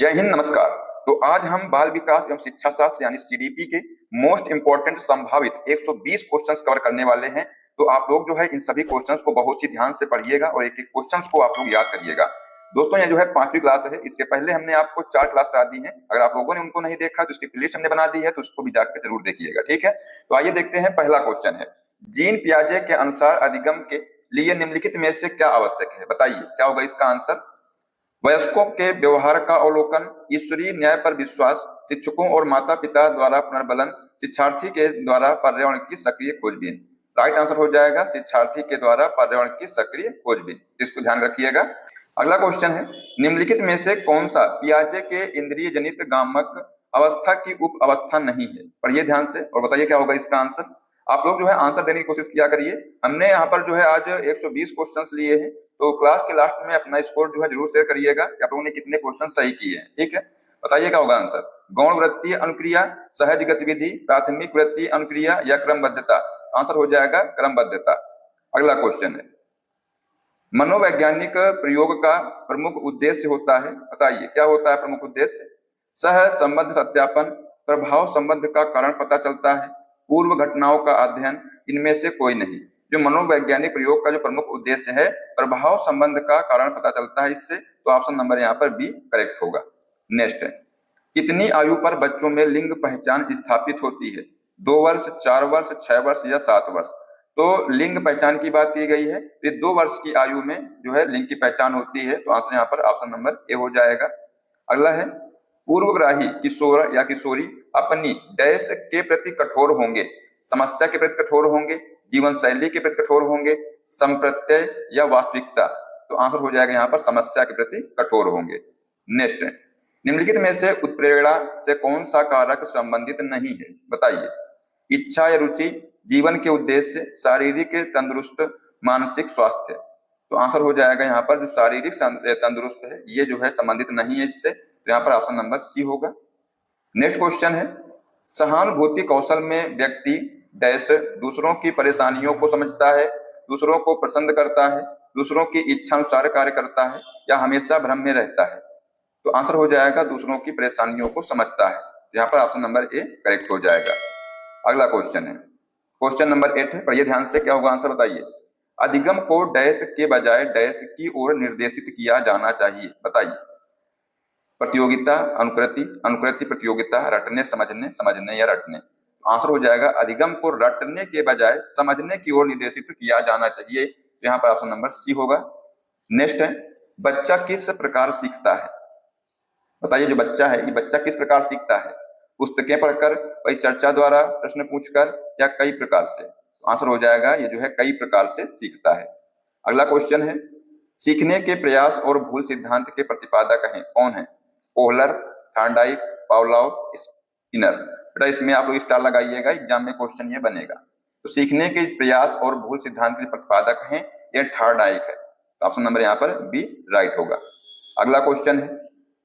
जय हिंद, नमस्कार। तो आज हम बाल विकास एवं शिक्षा शास्त्र यानी सीडीपी के मोस्ट इंपोर्टेंट संभावित 120 क्वेश्चंस कवर करने वाले हैं। तो आप लोग जो है इन सभी क्वेश्चंस को बहुत ही ध्यान से पढ़िएगा और एक एक क्वेश्चंस को आप लोग याद करिएगा। दोस्तों ये जो है 5वीं क्लास है, इसके पहले हमने आपको 4 क्लास करा दी है। अगर आप लोगों ने उनको नहीं देखा तो इसकी प्लेलिस्ट हमने बना दी है, तो उसको भी जाकर जरूर देखिएगा, ठीक है। तो आइए देखते हैं। पहला क्वेश्चन है, जीन पियाजे के अनुसार अधिगम के लिए निम्नलिखित में से क्या आवश्यक है? बताइए क्या होगा इसका आंसर। वयस्कों के व्यवहार का अवलोकन, ईश्वरीय न्याय पर विश्वास, शिक्षकों और माता पिता द्वारा पुनर्बलन, शिक्षार्थी के द्वारा पर्यावरण की सक्रिय खोजबीन। राइट आंसर हो जाएगा शिक्षार्थी के द्वारा पर्यावरण की सक्रिय खोजबीन। इसको ध्यान रखिएगा। अगला क्वेश्चन है, निम्नलिखित में से कौन सा पियाजे के इंद्रिय जनित गामक अवस्था की उप अवस्था नहीं है? पढ़िए ध्यान से और बताइए क्या होगा इसका आंसर। आप लोग जो है आंसर देने की कोशिश किया करिए। हमने यहाँ पर जो है आज 120 क्वेश्चंस लिए हैं, तो क्लास के लास्ट में अपना स्कोर जो है जरूर शेयर करिएगा कि आप लोगों ने कितने क्वेश्चन सही किए हैं, ठीक है। बताइए क्या होगा आंसर। गौण वृत्तीय अनुक्रिया, सहज गतिविधि, प्राथमिक वृत्तीय अनुक्रिया या क्रमबद्धता? आंसर हो जाएगा क्रमबद्धता। अगला क्वेश्चन है, मनोवैज्ञानिक प्रयोग का प्रमुख उद्देश्य होता है? बताइए क्या होता है प्रमुख उद्देश्य। सह संबंध सत्यापन, प्रभाव संबंध का कारण पता चलता है, पूर्व घटनाओं का अध्ययन, इनमें से कोई नहीं। जो मनोवैज्ञानिक प्रयोग का जो प्रमुख उद्देश्य है, प्रभाव संबंध का कारण पता चलता है इससे, तो ऑप्शन नंबर यहाँ पर बी करेक्ट होगा। नेक्स्ट है, कितनी आयु पर बच्चों में लिंग पहचान स्थापित होती है? 2 वर्ष, 4 वर्ष, 6 वर्ष या 7 वर्ष? तो लिंग पहचान की बात की गई है, ये 2 वर्ष की आयु में जो है लिंग की पहचान होती है, तो आंसर यहाँ पर ऑप्शन नंबर ए हो जाएगा। अगला है, पूर्वग्राही किशोर या किशोरी अपनी डैश के प्रति कठोर होंगे? समस्या के प्रति कठोर होंगे, जीवन शैली के प्रति कठोर होंगे, संप्रत्यय या वास्तविकता? तो आंसर हो जाएगा यहाँ पर समस्या के प्रति कठोर होंगे। नेक्स्ट है, निम्नलिखित में से उत्प्रेरणा से कौन सा कारक संबंधित नहीं है? बताइए। इच्छा या रुचि, जीवन के उद्देश्य, शारीरिक तंदुरुस्त, मानसिक स्वास्थ्य? तो आंसर हो जाएगा यहाँ पर जो शारीरिक तंदुरुस्त है ये जो है संबंधित नहीं है इससे, तो यहाँ पर ऑप्शन नंबर सी होगा। नेक्स्ट क्वेश्चन है, सहानुभूति कौशल में व्यक्ति डैश दूसरों की परेशानियों को समझता है, दूसरों को पसंद करता है, दूसरों की इच्छा अनुसार कार्य करता है या हमेशा भ्रम में रहता है? तो आंसर हो जाएगा दूसरों की परेशानियों को समझता है, यहाँ पर ऑप्शन नंबर ए करेक्ट हो जाएगा। अगला क्वेश्चन है, क्वेश्चन नंबर 8 है, पढ़िए ध्यान से क्या होगा आंसर बताइए। अधिगम को डैश के बजाय डैश की ओर निर्देशित किया जाना चाहिए? बताइए। प्रतियोगिता, अनुकृति, अनुकृति प्रतियोगिता, रटने समझने, समझने या रटने? आंसर हो जाएगा अधिगम को रटने के बजाय समझने की ओर निर्देशित किया जाना चाहिए, तो यहाँ पर ऑप्शन नंबर सी होगा। नेक्स्ट है, बच्चा किस प्रकार सीखता है? बताइए जो बच्चा है ये बच्चा किस प्रकार सीखता है? पुस्तकें पढ़कर, परिचर्चा द्वारा, प्रश्न पूछकर या कई प्रकार से? आंसर हो जाएगा ये जो है कई प्रकार से सीखता है। अगला क्वेश्चन है, सीखने के प्रयास और भूल सिद्धांत के प्रतिपादक हैं? कौन है? Kohler, Thorndike, Pavlov, Skinner? बेटा इसमें आप लोग स्टार लगाइएगा, एग्जाम में क्वेश्चन ये बनेगा। तो सीखने के प्रयास और भूल सिद्धांत के प्रतिपादक हैं ये थॉर्नडाइक है, तो ऑप्शन नंबर यहाँ पर बी राइट होगा। अगला क्वेश्चन है,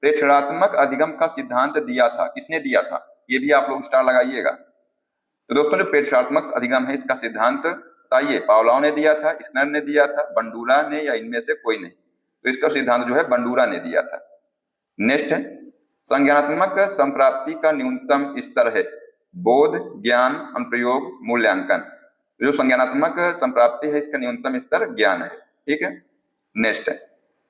प्रेक्षणात्मक अधिगम का सिद्धांत दिया था, किसने दिया था? ये भी आप लोग स्टार लगाइएगा। तो दोस्तों जो प्रेक्षणात्मक अधिगम है इसका सिद्धांत बताइए। पावलोव ने दिया था, स्किनर ने दिया था, बंडूरा ने, या इनमें से कोई नहीं? तो इसका सिद्धांत जो है बंडूरा ने दिया था। नेक्स्ट है, संज्ञानात्मक संप्राप्ति का न्यूनतम स्तर है? बोध, ज्ञान, अनुप्रयोग, मूल्यांकन? जो संज्ञानात्मक संप्राप्ति है इसका न्यूनतम स्तर ज्ञान है, ठीक है। नेक्स्ट है,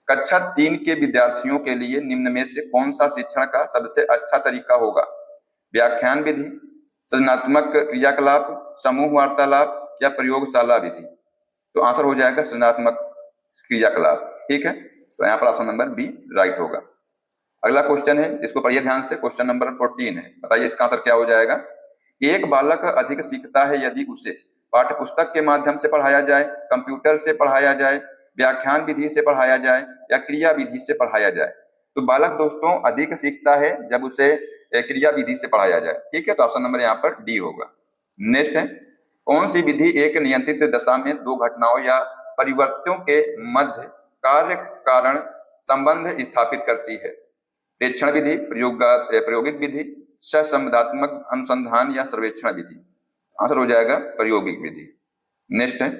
कक्षा 3 के विद्यार्थियों के लिए निम्न में से कौन सा शिक्षण का सबसे अच्छा तरीका होगा? व्याख्यान विधि, सृजनात्मक क्रियाकलाप, समूह वार्तालाप या प्रयोगशाला विधि? तो आंसर हो जाएगा सृजनात्मक क्रियाकलाप, ठीक है। तो यहाँ पर ऑप्शन नंबर बी राइट होगा। अगला क्वेश्चन है, इसको पढ़िए ध्यान से, क्वेश्चन नंबर 14 है। बताइए इसका आंसर क्या हो जाएगा। एक बालक अधिक सीखता है यदि उसे पाठ्य पुस्तक के माध्यम से पढ़ाया जाए, कंप्यूटर से पढ़ाया जाए, व्याख्यान विधि से पढ़ाया जाए या क्रिया विधि से पढ़ाया जाए? तो बालक दोस्तों अधिक सीखता है जब उसे क्रिया विधि से पढ़ाया जाए, ठीक है। तो ऑप्शन नंबर यहाँ पर डी होगा। नेक्स्ट है, कौन सी विधि एक नियंत्रित दशा में 2 घटनाओं या परिवर्तनों के मध्य कार्य कारण संबंध स्थापित करती है? प्रेक्षण विधि, प्रायोगिक विधि, सहसंबंधात्मक अनुसंधान या सर्वेक्षण विधि? आंसर हो जाएगा प्रायोगिक विधि। नेक्स्ट है,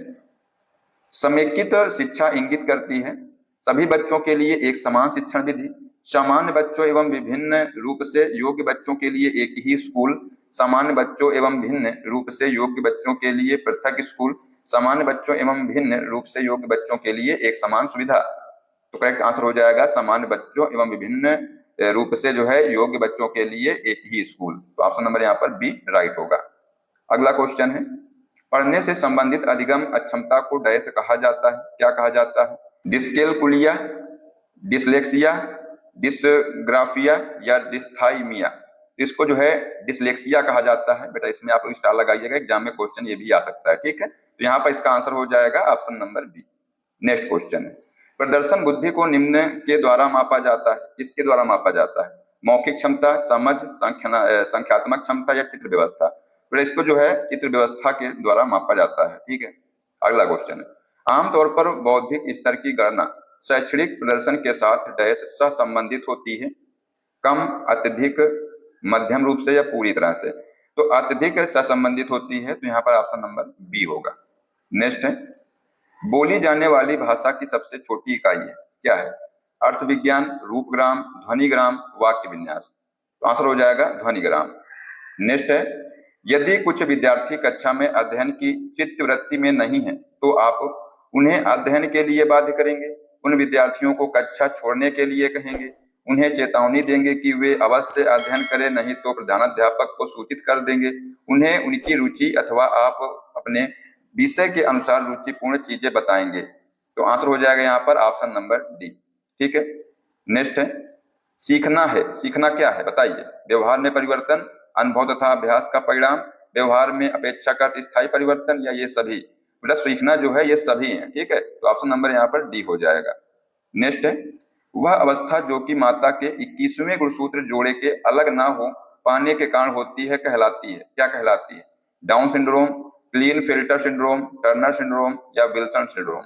समेकित शिक्षा इंगित करती है सभी बच्चों के लिए एक समान शिक्षण विधि, सामान्य बच्चों एवं विभिन्न रूप से योग्य बच्चों के लिए एक ही स्कूल, सामान्य बच्चों एवं भिन्न रूप से योग्य बच्चों के लिए पृथक स्कूल, सामान्य बच्चों एवं भिन्न रूप से योग्य बच्चों के लिए एक समान सुविधा। तो करेक्ट आंसर हो जाएगा सामान्य बच्चों एवं विभिन्न रूप से जो है योग्य बच्चों के लिए एक ही स्कूल। तो ऑप्शन नंबर यहाँ पर बी राइट होगा। अगला क्वेश्चन है, पढ़ने से संबंधित अधिगम अक्षमता को डैश कहा जाता है, क्या कहा जाता है? डिस्केलकुलिया, डिसलेक्सिया, डिसग्राफिया या डिस्थाइमिया। इसको जो है डिसलेक्सिया कहा जाता है। बेटा इसमें आप लोग स्टार लगाइएगा, एग्जाम में क्वेश्चन ये भी आ सकता है, ठीक है। तो यहाँ पर इसका आंसर हो जाएगा option number B. Next question है, प्रदर्शन बुद्धि को निम्न के द्वारा मापा जाता है, किसके द्वारा मापा जाता है? मौखिक क्षमता, समझ, संख्यात्मक क्षमता या चित्र व्यवस्था। फिर इसको जो है चित्र व्यवस्था के द्वारा मापा जाता है, ठीक है। अगला क्वेश्चन है, आमतौर पर बौद्धिक स्तर की गणना शैक्षणिक प्रदर्शन के साथ डैश सह संबंधित होती है, कम, अत्यधिक, मध्यम रूप से या पूरी तरह से। तो अत्यधिक सहसंबंधित होती है, तो यहाँ पर ऑप्शन नंबर बी होगा। नेक्स्ट है, बोली जाने वाली भाषा की सबसे छोटी इकाई है, क्या है? अर्थ विज्ञान, रूपग्राम, ध्वनिग्राम, वाक्य विन्यास। तो आंसर हो जाएगा ध्वनिग्राम। नेक्स्ट है, यदि कुछ विद्यार्थी कक्षा में अध्ययन की चित्तवृत्ति में नहीं है तो आप उन्हें अध्ययन के लिए बाध्य करेंगे, उन विद्यार्थियों को कक्षा छोड़ने के लिए कहेंगे, उन्हें चेतावनी देंगे कि वे अवश्य अध्ययन करें, नहीं तो प्रधानाध्यापक को सूचित कर देंगे, उन्हें उनकी रुचि अथवा आप अपने विषय के अनुसार रुचिपूर्ण चीजें बताएंगे। तो आंसर हो जाएगा यहाँ पर ऑप्शन नंबर डी, ठीक है। नेक्स्ट है, सीखना है, सीखना क्या है बताइए? व्यवहार में परिवर्तन, अनुभव तथा अभ्यास का परिणाम, व्यवहार में अपेक्षाकृत स्थायी परिवर्तन या ये सभी। बेटा सीखना जो है ये सभी है, ठीक है। तो ऑप्शन नंबर यहाँ पर डी हो जाएगा। नेक्स्ट है, वह अवस्था जो कि माता के 21वें गुणसूत्र जोड़े के अलग ना हो पाने के कारण होती है कहलाती है, क्या कहलाती है? Down syndrome, clean-filter syndrome, Turner syndrome या विल्सन सिंड्रोम।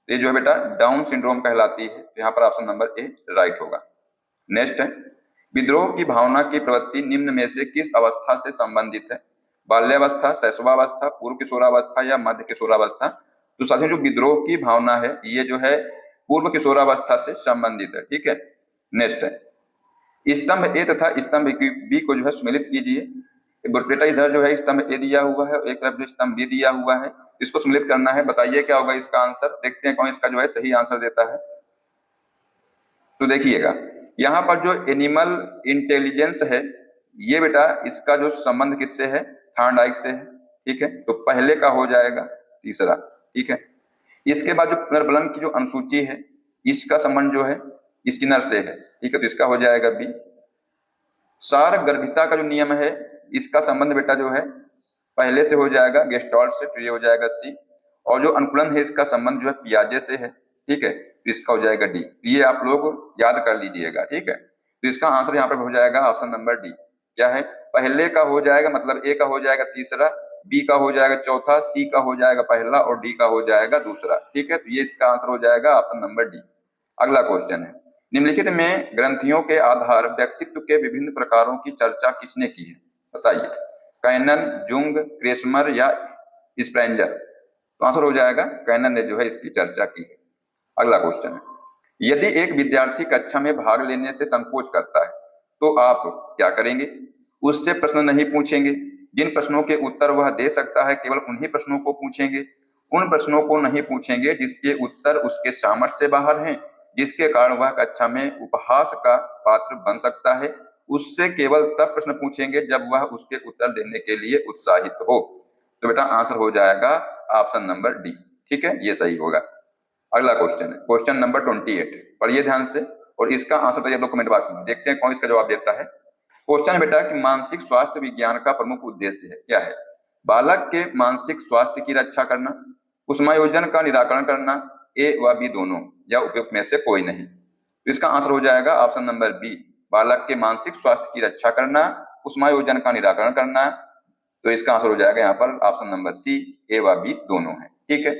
ये जो है बेटा डाउन सिंड्रोम कहलाती है। तो यहाँ पर ऑप्शन नंबर ए राइट होगा। नेक्स्ट है, विद्रोह की भावना की प्रवृत्ति निम्न में से किस अवस्था से संबंधित है? बाल्यावस्था, शैशवावस्था, पूर्व किशोरावस्था या मध्य किशोरावस्था। तो साथियों जो विद्रोह की भावना है ये जो है पूर्व किशोरावस्था से संबंधित है, ठीक है। नेक्स्ट है, स्तंभ ए तथा स्तंभ बी को जो है सम्मिलित कीजिए। बेटा इधर जो है स्तंभ ए दिया हुआ है, एक तरफ जो स्तंभ बी दिया हुआ है, इसको सम्मिलित करना है। बताइए क्या होगा इसका आंसर? देखते हैं कौन इसका जो है सही आंसर देता है। तो देखिएगा यहाँ पर जो एनिमल इंटेलिजेंस है ये बेटा इसका जो संबंध किससे है? थॉर्नडाइक से है, ठीक है। तो पहले का हो जाएगा तीसरा, ठीक है। इसके बाद जो पुनर्बलन की जो अनुसूची है इसका संबंध जो है स्किनर से है, ठीक है। तो इसका हो जाएगा बी। सार गर्भिता का जो नियम है इसका संबंध बेटा जो है पहले से हो जाएगा गेस्टाल्ट से, तो ये हो जाएगा सी। और जो अनुकूलन है इसका संबंध जो है पियाजे से है, ठीक है। तो इसका हो जाएगा डी। ये आप लोग याद कर लीजिएगा, ठीक है। तो इसका आंसर यहाँ पर हो जाएगा ऑप्शन नंबर डी। क्या है? पहले का हो जाएगा मतलब ए का हो जाएगा तीसरा, बी का हो जाएगा चौथा, सी का हो जाएगा पहला और डी का हो जाएगा दूसरा, ठीक है। तो ये इसका आंसर हो जाएगा ऑप्शन नंबर डी। अगला क्वेश्चन है, निम्नलिखित में ग्रंथियों के आधार व्यक्तित्व के विभिन्न प्रकारों की चर्चा किसने की है? बताइए। कैनन, जुंग, क्रेसमर या स्प्रेंजर। तो आंसर हो जाएगा कैनन ने जो है इसकी चर्चा की है। अगला क्वेश्चन है, यदि एक विद्यार्थी कक्षा में भाग लेने से संकोच करता है तो आप क्या करेंगे? उससे प्रश्न नहीं पूछेंगे, जिन प्रश्नों के उत्तर वह दे सकता है केवल उन्हीं प्रश्नों को पूछेंगे, उन प्रश्नों को नहीं पूछेंगे जिसके उत्तर उसके सामर्थ्य से बाहर हैं, जिसके कारण वह कक्षा में उपहास का पात्र बन सकता है, उससे केवल तब प्रश्न पूछेंगे जब वह उसके उत्तर देने के लिए उत्साहित हो। तो बेटा आंसर हो जाएगा ऑप्शन नंबर डी, ठीक है। ये सही होगा। अगला क्वेश्चन है क्वेश्चन नंबर 28, पढ़िए ध्यान से और इसका आंसर बताइए आप लोग कमेंट बॉक्स में। देखते हैं कौन इसका जवाब देता है। क्वेश्चन है बेटा कि मानसिक स्वास्थ्य विज्ञान का प्रमुख उद्देश्य है, क्या है? बालक के मानसिक स्वास्थ्य की रक्षा करना, कुसुमायोजन का निराकरण करना, ए व बी दोनों या उपयुक्त में से कोई नहीं। तो इसका आंसर हो जाएगा ऑप्शन नंबर बी, बालक के मानसिक स्वास्थ्य की रक्षा करना, कुसुमायोजन का निराकरण करना। तो इसका आंसर हो जाएगा यहाँ पर ऑप्शन नंबर सी, ए व बी दोनों है, ठीक है।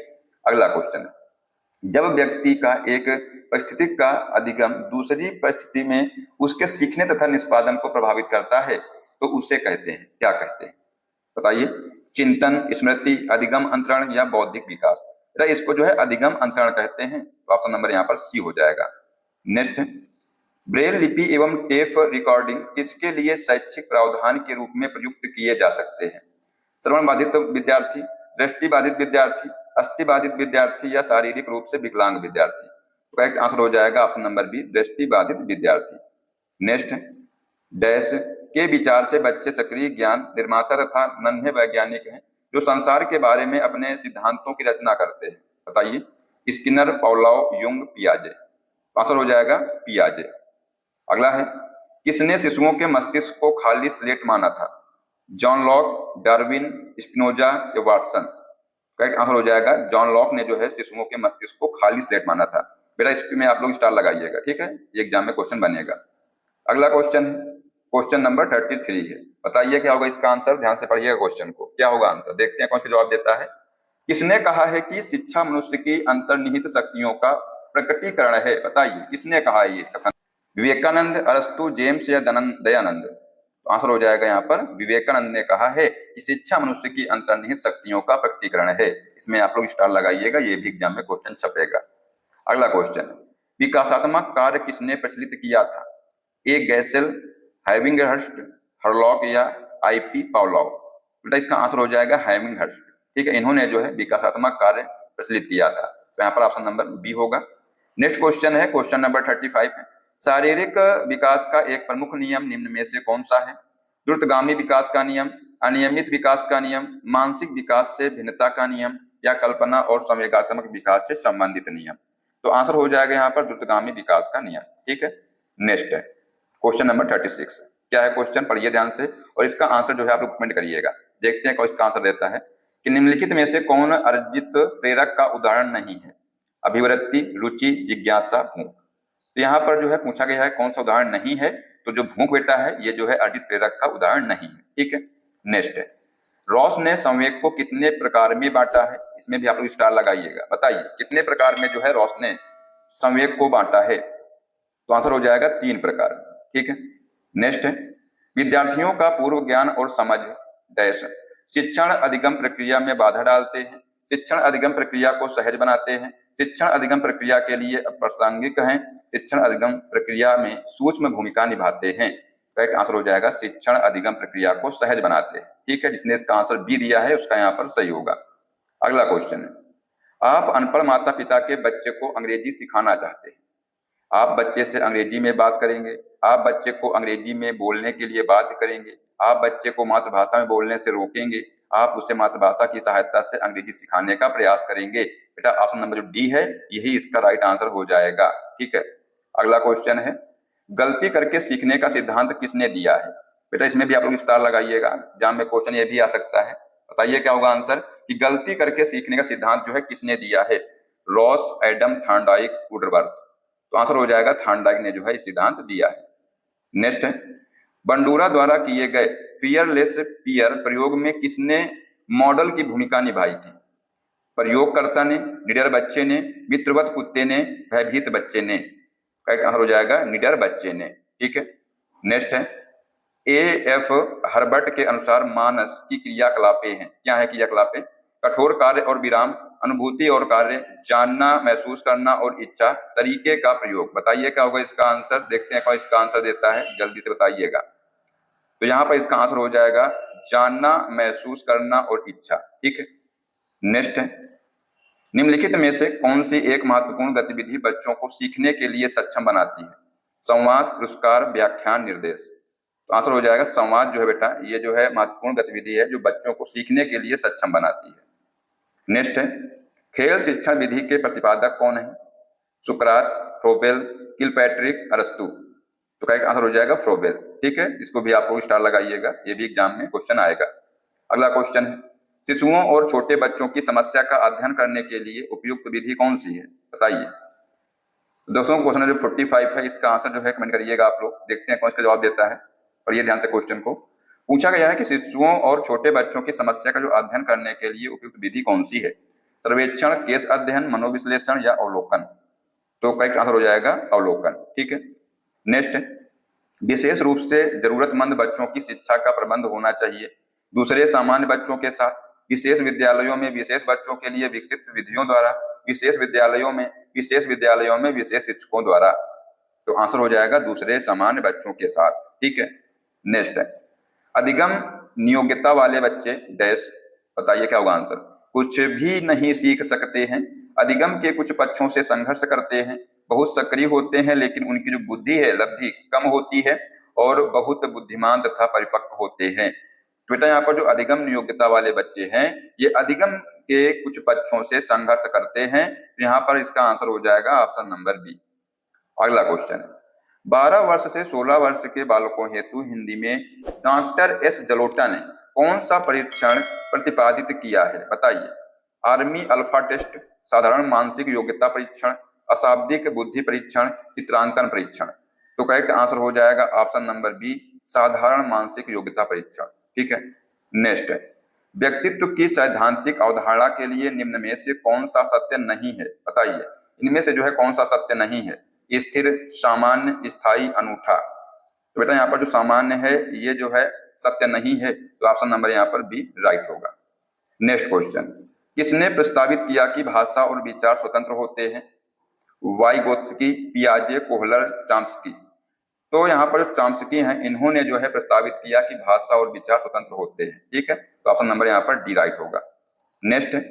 अगला क्वेश्चन है, जब व्यक्ति का एक परिस्थिति का अधिगम दूसरी परिस्थिति में उसके सीखने तथा निष्पादन को प्रभावित करता है तो उसे कहते हैं, क्या कहते हैं? बताइए। चिंतन, स्मृति, अधिगम अंतरण या बौद्धिक विकास। इसको जो है अधिगम अंतरण कहते हैं। तो ऑप्शन नंबर यहाँ पर सी हो जाएगा। नेक्स्ट, ब्रेल लिपि एवं टेप रिकॉर्डिंग किसके लिए शैक्षिक प्रावधान के रूप में प्रयुक्त किए जा सकते हैं? श्रवण बाधित विद्यार्थी, दृष्टि बाधित विद्यार्थी, अस्थि बाधित विद्यार्थी या शारीरिक रूप से विकलांग विद्यार्थी? तो करेक्ट आंसर हो जाएगा ऑप्शन नंबर बी, दृष्टि बाधित विद्यार्थी। नेक्स्ट, डैश के विचार से बच्चे सक्रिय ज्ञान निर्माता तथा नन्हे वैज्ञानिक हैं जो संसार के बारे में अपने सिद्धांतों की रचना करते हैं? बताइए। स्किनर, पावलोव, युंग, पियाजे? आंसर हो जाएगा पियाजे। अगला है, किसने शिशुओं के मस्तिष्क को खाली स्लेट माना था? जॉन लॉक, डार्विन, स्पिनोजा या वाटसन? करेक्ट आंसर हो जाएगा जॉन लॉक ने जो है शिशुओं के मस्तिष्क को खाली स्लेट माना था। बेटा इसमें आप लोग स्टार लगाइएगा, ठीक है, ये एग्जाम में क्वेश्चन बनेगा। अगला क्वेश्चन है, क्वेश्चन नंबर 33 है। बताइए क्या होगा इसका आंसर, ध्यान से पढ़िएगा क्वेश्चन को, क्या होगा आंसर, देखते हैं कौन सा जवाब देता है। किसने कहा है कि शिक्षा मनुष्य की अंतर्निहित शक्तियों का प्रकटीकरण है? बताइए किसने कहा है ये कथन? विवेकानंद, अरस्तु, जेम्स या दयानंद? तो आंसर हो जाएगा यहाँ पर विवेकानंद ने कहा है कि शिक्षा मनुष्य की अंतर्निहित शक्तियों का प्रकटीकरण है। इसमें आप लोग स्टार लगाइएगा, ये भी एग्जाम में क्वेश्चन छपेगा। अगला क्वेश्चन, विकासात्मक कार्य किसने प्रचलित किया था? ए गैसेल, हैविंगहर्स्ट, हरलॉक या आईपी पावलोव? बेटा इसका आंसर हो जाएगा हैविंगहर्स्ट, ठीक है, इन्होंने जो है विकासात्मक कार्य प्रचलित किया था। तो यहाँ पर ऑप्शन नंबर बी होगा। नेक्स्ट क्वेश्चन है, क्वेश्चन नंबर 35 है। शारीरिक विकास का एक प्रमुख नियम निम्न में से कौन सा है? द्रुतगामी विकास का नियम, अनियमित विकास का नियम, मानसिक विकास से भिन्नता का नियम या कल्पना और संवेगात्मक विकास से संबंधित नियम? तो आंसर हो जाएगा यहाँ पर द्रुतगामी विकास का नियम, ठीक है। नेक्स्ट है क्वेश्चन नंबर 36। क्या है क्वेश्चन, पढ़िए ध्यान से और इसका आंसर जो है आप लोग कमेंट करिएगा। देखते हैं कौन इसका आंसर देता है कि निम्नलिखित में से कौन अर्जित प्रेरक का उदाहरण नहीं है? अभिवृत्ति, रुचि, जिज्ञासा, भूख? तो यहाँ पर जो है पूछा गया है कौन सा उदाहरण नहीं है, तो जो भूख बेटा है ये जो है अर्जित प्रेरक का उदाहरण नहीं है, ठीक है। नेक्स्ट है, रॉस ने संवेग को कितने प्रकार में बांटा है? इसमें भी आप लोग स्टार लगाइएगा। बताइए कितने प्रकार में जो है रॉस ने संवेग को बांटा है? तो आंसर हो जाएगा 3 प्रकार, ठीक है। नेक्स्ट है, विद्यार्थियों का पूर्व ज्ञान और समझ डैश शिक्षण अधिगम प्रक्रिया में बाधा डालते हैं, शिक्षण अधिगम प्रक्रिया को सहज बनाते हैं, शिक्षण अधिगम प्रक्रिया के लिए अप्रासंगिक हैं, शिक्षण अधिगम प्रक्रिया में सूक्ष्म भूमिका निभाते हैं? करेक्ट आंसर हो जाएगा शिक्षण अधिगम प्रक्रिया को सहज बनाते हैं, ठीक है। जिसने इसका आंसर बी दिया है उसका यहाँ पर सही होगा। अगला क्वेश्चन है, आप अनपढ़ माता पिता के बच्चे को अंग्रेजी सिखाना चाहते हैं। आप बच्चे से अंग्रेजी में बात करेंगे, आप बच्चे को अंग्रेजी में बोलने के लिए बाध्य करेंगे, आप बच्चे को मातृभाषा में बोलने से रोकेंगे, आप उसे मातृभाषा की सहायता से अंग्रेजी सिखाने का प्रयास करेंगे? बेटा ऑप्शन नंबर जो डी है यही इसका राइट आंसर हो जाएगा, ठीक है। अगला क्वेश्चन है, गलती करके सीखने का सिद्धांत किसने दिया है? बेटा इसमें भी आप लोग स्टार लगाइएगा, एग्जाम में क्वेश्चन ये भी आ सकता है। बताइए क्या होगा आंसर कि गलती करके सीखने का सिद्धांत जो है किसने दिया है? Ross, Adam, Thorndike, Woodworth? तो आंसर हो जाएगा थॉर्नडाइक ने जो है सिद्धांत दिया है। नेक्स्ट है, बंडूरा द्वारा किए गए फियरलेस पियर प्रयोग में किसने मॉडल की भूमिका निभाई थी? प्रयोगकर्ता ने, निडर बच्चे ने, मित्रवत कुत्ते ने, भयभीत बच्चे ने? करेक्ट आंसर हो जाएगा निडर बच्चे ने, ठीक है। नेक्स्ट है, ए.एफ. हर्बर्ट के अनुसार मानस की क्रियाकलापें हैं। क्या है क्रियाकलापें? कठोर कार्य और विराम, अनुभूति और कार्य, जानना, महसूस करना और इच्छा, तरीके का प्रयोग? बताइए क्या होगा इसका आंसर, देखते हैं कौन इसका आंसर देता है, जल्दी से बताइएगा। तो यहाँ पर इसका आंसर हो जाएगा जानना, महसूस करना और इच्छा, ठीक है। नेक्स्ट है, निम्नलिखित में से कौन सी एक महत्वपूर्ण गतिविधि बच्चों को सीखने के लिए सक्षम बनाती है? संवाद, पुरस्कार, व्याख्यान, निर्देश? तो आंसर हो जाएगा संवाद जो है बेटा ये जो है महत्वपूर्ण गतिविधि है जो बच्चों को सीखने के लिए सक्षम बनाती है। नेक्स्ट है, खेल शिक्षण विधि के प्रतिपादक कौन है? सुकरात, फ्रोबेल, किलपैट्रिक, अरस्तु? तो करेक्ट आंसर हो जाएगा फ्रोबेल, ठीक है। इसको भी आपको स्टार लगाइएगा, ये भी एग्जाम में क्वेश्चन आएगा। अगला क्वेश्चन है, शिशुओं और छोटे बच्चों की समस्या का अध्ययन करने के लिए उपयुक्त विधि कौन सी है? बताइए। दोस्तों क्वेश्चन नंबर 45 है, इसका आंसर जो है कमेंट करिएगा आप लोग, देखते हैं कौन इसका जवाब देता है। और ये ध्यान से क्वेश्चन को पूछा गया है कि शिशुओं और छोटे बच्चों की समस्या का जो अध्ययन करने के लिए उपयुक्त विधि कौन सी है? सर्वेक्षण, केस अध्ययन, मनोविश्लेषण या अवलोकन? तो करेक्ट आंसर हो जाएगा अवलोकन, ठीक है। नेक्स्ट, विशेष रूप से जरूरतमंद बच्चों की शिक्षा का प्रबंध होना चाहिए दूसरे सामान्य बच्चों के साथ, विशेष विद्यालयों में विशेष बच्चों के लिए विकसित विधियों द्वारा, विशेष विद्यालयों में विशेष शिक्षकों द्वारा? तो आंसर हो जाएगा दूसरे सामान्य बच्चों के साथ। ठीक है, नेक्स्ट है अधिगम नियोग्यता वाले बच्चे डैश, बताइए क्या होगा आंसर। कुछ भी नहीं सीख सकते हैं, अधिगम के कुछ पक्षों से संघर्ष करते हैं, बहुत सक्रिय होते हैं लेकिन उनकी जो बुद्धि है लब्धि कम होती है और बहुत बुद्धिमान तथा परिपक्व होते हैं। तो बेटा यहाँ पर जो अधिगम नियोग्यता वाले बच्चे हैं ये अधिगम के कुछ पक्षों से संघर्ष करते हैं, यहाँ पर इसका आंसर हो जाएगा ऑप्शन नंबर बी। अगला क्वेश्चन है 12 वर्ष से 16 वर्ष के बालकों हेतु हिंदी में डॉक्टर एस जलोटा ने कौन सा परीक्षण प्रतिपादित किया है, बताइए। आर्मी अल्फा टेस्ट, साधारण मानसिक योग्यता परीक्षण, अशाब्दिक बुद्धि परीक्षण, चित्रांकन परीक्षण। तो करेक्ट आंसर हो जाएगा ऑप्शन नंबर बी, साधारण मानसिक योग्यता परीक्षण। ठीक है, नेक्स्ट है व्यक्तित्व की सैद्धांतिक अवधारणा के लिए निम्न में से कौन सा सत्य नहीं है, बताइए। इनमें से जो है कौन सा सत्य नहीं है। स्थिर, सामान्य, स्थायी, अनूठा। तो बेटा यहाँ पर जो सामान्य है ये जो है सत्य नहीं है, तो ऑप्शन नंबर यहाँ पर बी राइट होगा। नेक्स्ट क्वेश्चन, किसने प्रस्तावित किया कि भाषा और विचार स्वतंत्र होते हैं। वाइगोत्स्की, पियाजे, कोहलर, चॉम्स्की। तो यहाँ पर चॉम्स्की हैं, इन्होंने जो है प्रस्तावित किया कि भाषा और विचार स्वतंत्र होते हैं। ठीक है, तो ऑप्शन नंबर यहाँ पर डी राइट होगा। नेक्स्ट है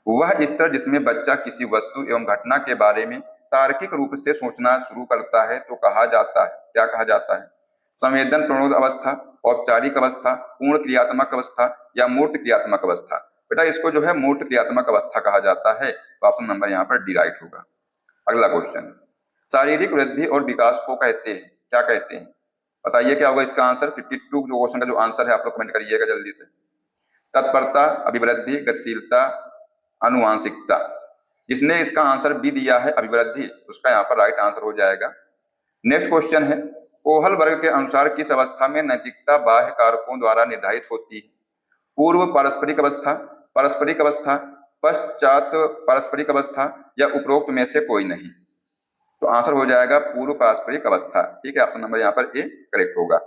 वह स्तर जिसमें बच्चा किसी वस्तु एवं घटना के बारे में तार्किक रूप से सोचना शुरू करता है तो कहा जाता है, क्या कहा जाता है। संवेदन प्रणोद अवस्था, औपचारिक अवस्था, पूर्ण क्रियात्मक अवस्था या मूर्त क्रियात्मक अवस्था। बेटा इसको जो है मूर्त क्रियात्मक अवस्था कहा जाता है, तो ऑप्शन नंबर यहाँ पर डी राइट होगा। अगला क्वेश्चन, शारीरिक वृद्धि और विकास को कहते हैं, क्या कहते हैं, बताइए क्या होगा इसका आंसर। 52 जो क्वेश्चन का जो आंसर है आप लोग कमेंट करिएगा जल्दी से। तत्परता, अभिवृद्धि, गतिशीलता, अनुवांशिकता। जिसने इसका आंसर बी दिया है अभिवृद्धि, उसका यहाँ पर राइट आंसर हो जाएगा। नेक्स्ट क्वेश्चन है कोहल वर्ग के अनुसार किस अवस्था में नैतिकता बाह्य कारकों द्वारा निर्धारित होती है। पूर्व पारस्परिक अवस्था, पारस्परिक अवस्था, पश्चात पारस्परिक अवस्था या उपरोक्त में से कोई नहीं। तो आंसर हो जाएगा पूर्व पारस्परिक अवस्था। ठीक है, ऑप्शन नंबर यहाँ पर ए करेक्ट होगा।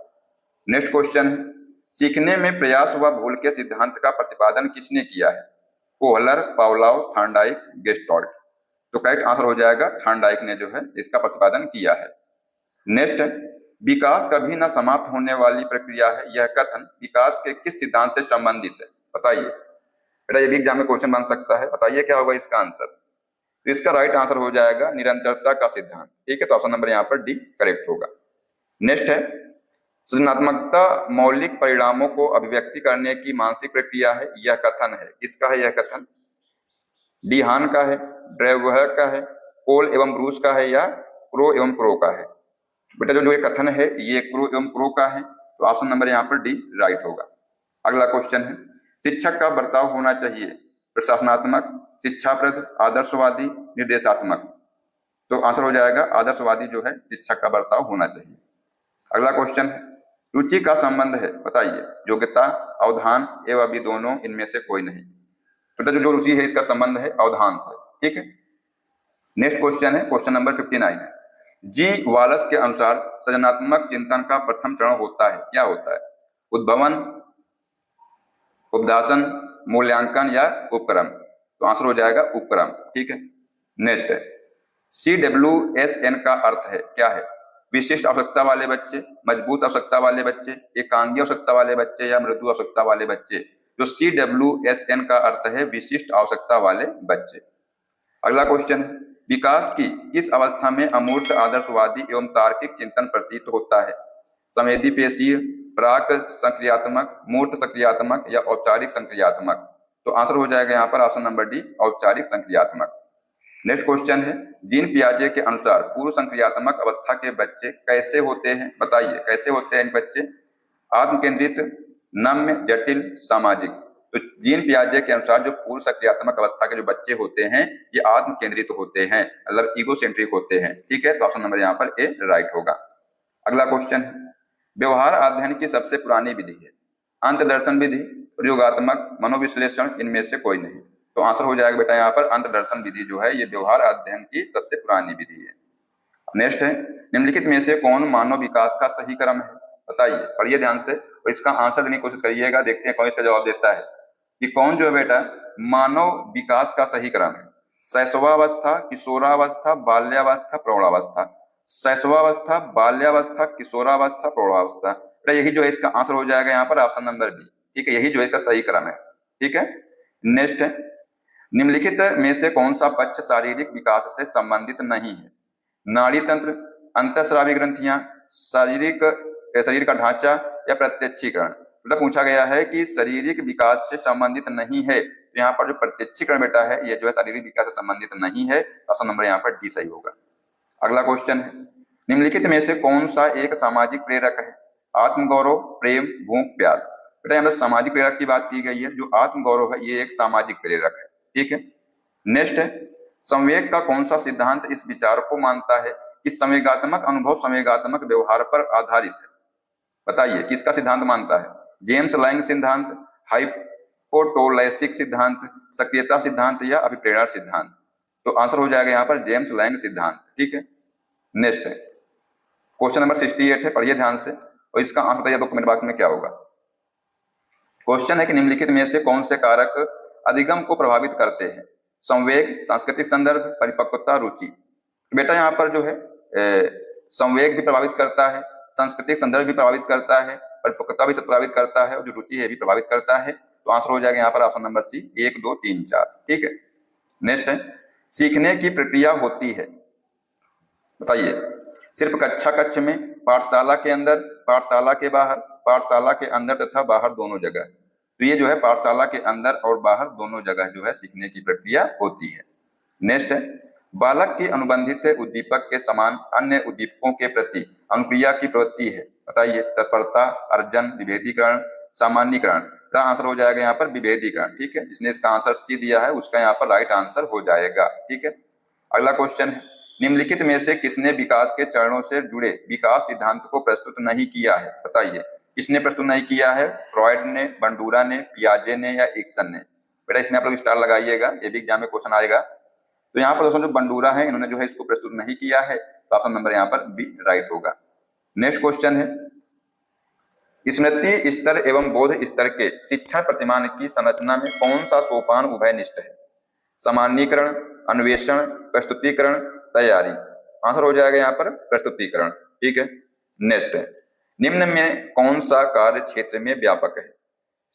नेक्स्ट क्वेश्चन है सीखने में प्रयास व भूल के सिद्धांत का प्रतिपादन किसने किया है। Kohler, Pavlov, Thorndike, gestalt. तो करेक्ट आंसर हो जाएगा थॉर्नडाइक ने जो है इसका प्रतिपादन किया है। नेक्स्ट है विकास कभी न समाप्त होने वाली प्रक्रिया है, यह कथन विकास के किस सिद्धांत से संबंधित है, बताइए। बेटा ये भी एग्जाम में क्वेश्चन बन सकता है, बताइए क्या होगा इसका आंसर। तो इसका राइट आंसर हो जाएगा निरंतरता का सिद्धांत। ठीक है, तो ऑप्शन नंबर यहाँ पर डी करेक्ट होगा। नेक्स्ट है सृजनात्मकता मौलिक परिणामों को अभिव्यक्ति करने की मानसिक प्रक्रिया है, यह कथन है, किसका है यह कथन। डी हान का है, ड्रेवहर का है, कोल एवं ब्रूस का है या क्रो एवं प्रो का है। बेटा जो ये कथन है ये क्रो एवं प्रो का है, तो ऑप्शन नंबर यहाँ पर डी राइट होगा। अगला क्वेश्चन है शिक्षक का बर्ताव होना चाहिए प्रशासनात्मक, शिक्षाप्रद, आदर्शवादी, निर्देशात्मक। तो आंसर हो जाएगा आदर्शवादी जो है शिक्षक का बर्ताव होना चाहिए। अगला क्वेश्चन है रुचि का संबंध है, बताइए। योग्यता, अवधान एवं अभी दोनों, इनमें से कोई नहीं। बेटा जो रुचि है इसका संबंध है अवधान से। ठीक है, नेक्स्ट क्वेश्चन है क्वेश्चन नंबर 59 है जी वालस के अनुसार सृजनात्मक चिंतन का प्रथम चरण होता है, क्या होता है। उद्भवन, उपदासन, मूल्यांकन या उपक्रम। तो आंसर हो जाएगा उपक्रम। ठीक है, नेक्स्ट है CWSN का अर्थ है, क्या है। विशिष्ट आवश्यकता वाले बच्चे, मजबूत आवश्यकता वाले बच्चे, एकांगी आवश्यकता वाले बच्चे या मृदु आवश्यकता वाले बच्चे। जो CWSN का अर्थ है विशिष्ट आवश्यकता वाले बच्चे। अगला क्वेश्चन है विकास की किस अवस्था में अमूर्त आदर्शवादी एवं तार्किक चिंतन प्रतीत होता है। संवेदी पेशीय, प्राक संक्रियात्मक, मूर्त संक्रियात्मक या औपचारिक संक्रियात्मक। तो आंसर हो जाएगा यहाँ पर ऑप्शन नंबर डी औपचारिक संक्रियात्मक। नेक्स्ट क्वेश्चन है जीन पियाजे के अनुसार पूर्व संक्रियात्मक अवस्था के बच्चे कैसे होते हैं, बताइए कैसे होते हैं बच्चे। आत्म केंद्रित, नम्य, जटिल, सामाजिक। तो जीन पियाजे के अनुसार जो पूर्व सक्रियात्मक अवस्था के जो बच्चे होते हैं ये आत्म केंद्रित होते हैं, मतलब ईगोसेंट्रिक होते हैं। ठीक है, तो ऑप्शन नंबर यहाँ पर ए राइट होगा। अगला क्वेश्चन है व्यवहार अध्ययन की सबसे पुरानी विधि है। अंतदर्शन विधि, प्रयोगात्मक, मनोविश्लेषण, इनमें से कोई नहीं। तो आंसर हो जाएगा बेटा यहाँ पर अंतदर्शन विधि जो है ये व्यवहार अध्ययन की सबसे पुरानी विधि है। नेक्स्ट है निम्नलिखित में से कौन मानव विकास का सही क्रम है, बताइए। पढ़िए ध्यान से और इसका आंसर देने की कोशिश करिएगा, देखते हैं कौन इसका जवाब देता है कि कौन जो है बेटा मानव विकास का सही क्रम है। शैशवावस्था, किशोरावस्था, बाल्यावस्था, प्रौढ़ावस्था। शैशवावस्था, बाल्यावस्था, किशोरावस्था, प्रौढ़ावस्था। तो यही जो है इसका आंसर हो जाएगा यहाँ पर ऑप्शन नंबर बी। ठीक है, यही जो है इसका सही क्रम है। ठीक है, नेक्स्ट है, निम्नलिखित में से कौन सा पक्ष शारीरिक विकास से संबंधित नहीं है? नाड़ी तंत्र, अंतःस्रावी ग्रंथियां, शरीर का ढांचा या प्रत्यक्षीकरण। मतलब पूछा गया है कि शारीरिक विकास से संबंधित नहीं है, तो यहाँ पर जो प्रत्यक्षीकरण बेटा है ये जो है शारीरिक विकास से संबंधित नहीं है। ऑप्शन नंबर यहाँ पर डी सही होगा। अगला क्वेश्चन है, निम्नलिखित में से कौन सा एक सामाजिक प्रेरक है? आत्मगौरव, प्रेम, भूख, प्यास। बेटा यहाँ पर सामाजिक प्रेरक की बात की गई है। जो आत्मगौरव है ये एक सामाजिक प्रेरक है। ठीक है, नेक्स्ट है, संवेग का कौन सा सिद्धांत इस विचार को मानता है कि संवेगात्मक अनुभव संवेगात्मक व्यवहार पर आधारित है? बताइए किसका सिद्धांत मानता है? जेम्स लैंग सिद्धांत, हाइपोटोलैसिक सिद्धांत, सक्रियता सिद्धांत या अभिप्रेरणा सिद्धांत। तो आंसर हो जाएगा यहाँ पर जेम्स लैंग सिद्धांत। ठीक है, नेक्स्ट है, क्वेश्चन नंबर 68 है, पढ़िए ध्यान से और इसका आंसर बताइए तो कमेंट बॉक्स में क्या होगा। क्वेश्चन है कि निम्नलिखित में से कौन से कारक अधिगम को प्रभावित करते हैं? संवेग, सांस्कृतिक संदर्भ, परिपक्वता, रुचि। बेटा यहाँ पर जो है संवेग भी प्रभावित करता है, सांस्कृतिक संदर्भ भी प्रभावित करता है, परिपक्वता भी प्रभावित करता है और जो रुचि है भी प्रभावित करता है। तो आंसर हो जाएगा यहाँ पर ऑप्शन नंबर सी, 1, 2, 3, 4। ठीक है, नेक्स्ट है, सीखने की प्रक्रिया होती है, बताइए सिर्फ कक्षा कक्ष में, पाठशाला के अंदर, पाठशाला के बाहर, पाठशाला के अंदर तथा बाहर दोनों जगह। तो ये जो है पाठशाला के अंदर और बाहर दोनों जगह जो है सीखने की प्रक्रिया होती है। नेक्स्ट है, बालक की अनुबंधित उद्दीपक के समान अन्य उद्दीपकों के प्रति अनुक्रिया की प्रवृत्ति है। बताइए तत्परता, अर्जन, विभेदीकरण, सामान्यीकरण। का आंसर हो जाएगा यहाँ पर विभेदीकरण। ठीक है, जिसने इसका आंसर सी दिया है उसका यहाँ पर राइट आंसर हो जाएगा। ठीक है, अगला क्वेश्चन है, निम्नलिखित में से किसने विकास के चरणों से जुड़े विकास सिद्धांत को प्रस्तुत नहीं किया है? बताइए किसने प्रस्तुत नहीं किया है? फ्रॉयड ने, बंडूरा ने, पियाजे ने या इक्सन ने। बेटा इसमें आप लोग स्टार लगाइएगा, ये भी एग्जाम में क्वेश्चन आएगा। तो यहाँ पर दोस्तों जो बंडूरा है इन्होंने जो है इसको प्रस्तुत नहीं किया है, तो ऑप्शन नंबर यहाँ पर बी राइट होगा। नेक्स्ट क्वेश्चन है, स्मृति स्तर एवं बोध स्तर के शिक्षण प्रतिमान की संरचना में कौन सा सोपान उभयनिष्ठ है? सामान्यीकरण, अन्वेषण, प्रस्तुतिकरण, तैयारी। आंसर हो जाएगा यहाँ पर प्रस्तुतिकरण। ठीक है, नेक्स्ट है, निम्न में कौन सा कार्य क्षेत्र में व्यापक है?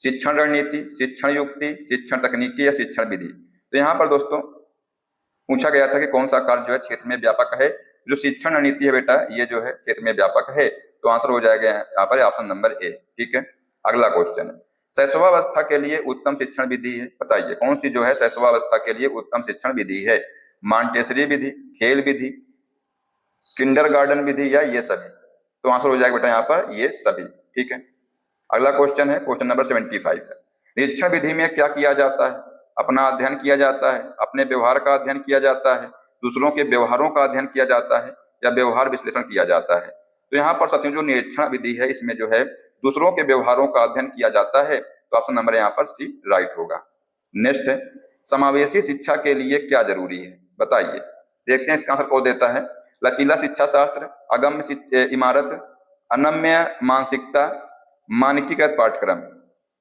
शिक्षण रणनीति, शिक्षण युक्ति, शिक्षण तकनीकी या शिक्षण विधि। तो यहाँ पर दोस्तों पूछा गया था कि कौन सा कार्य जो है क्षेत्र में व्यापक है। जो शिक्षण रणनीति है बेटा ये जो है क्षेत्र में व्यापक है, तो आंसर हो जाएगा यहाँ पर ऑप्शन नंबर ए। ठीक है, अगला क्वेश्चन है, शैशवावस्था के लिए उत्तम शिक्षण विधि है। बताइए कौन सी जो है शैशवावस्था के लिए उत्तम शिक्षण विधि है? मॉन्टेसरी विधि, खेल विधि, किंडरगार्टन विधि या ये सभी। तो आंसर हो जाएगा बेटा यहाँ पर ये सभी। ठीक है, अगला क्वेश्चन है, क्वेश्चन नंबर 75 है, निरीक्षण विधि में क्या किया जाता है? अपना अध्ययन किया जाता है, अपने व्यवहार का अध्ययन किया जाता है, दूसरों के व्यवहारों का अध्ययन किया जाता है या व्यवहार विश्लेषण किया जाता है। तो यहाँ पर साथियों जो निरीक्षण विधि है इसमें जो है दूसरों के व्यवहारों का अध्ययन किया जाता है, तो ऑप्शन नंबर यहाँ पर सी राइट होगा। नेक्स्ट है, समावेशी शिक्षा के लिए क्या जरूरी है? बताइए, देखते हैं इसका आंसर कौन देता है। लचीला शिक्षा शास्त्र, अगम्य इमारत, अनम्य मानसिकता, मानकीकृत पाठ्यक्रम।